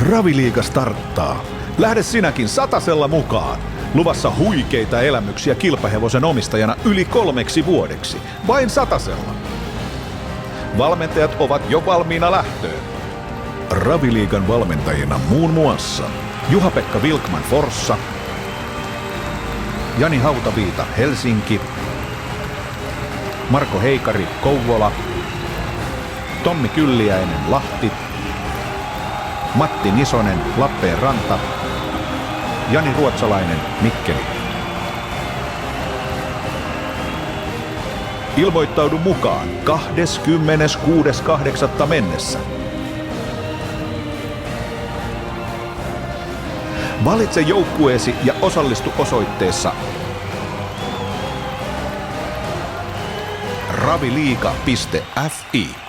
Raviliiga starttaa. Lähde sinäkin satasella mukaan. Luvassa huikeita elämyksiä kilpahevosen omistajana yli 3 vuodeksi. Vain satasella. Valmentajat ovat jo valmiina lähtöön. Raviliigan valmentajina muun muassa Juha-Pekka Wilkman Forssa, Jani Hautaviita Helsinki, Marko Heikari Kouvola, Tommi Kylliäinen Lahti, Matti Nisonen Lappeenranta, Jani Ruotsalainen Mikkeli. Ilmoittaudu mukaan 26.8. mennessä. Valitse joukkueesi ja osallistu osoitteessa raviliiga.fi.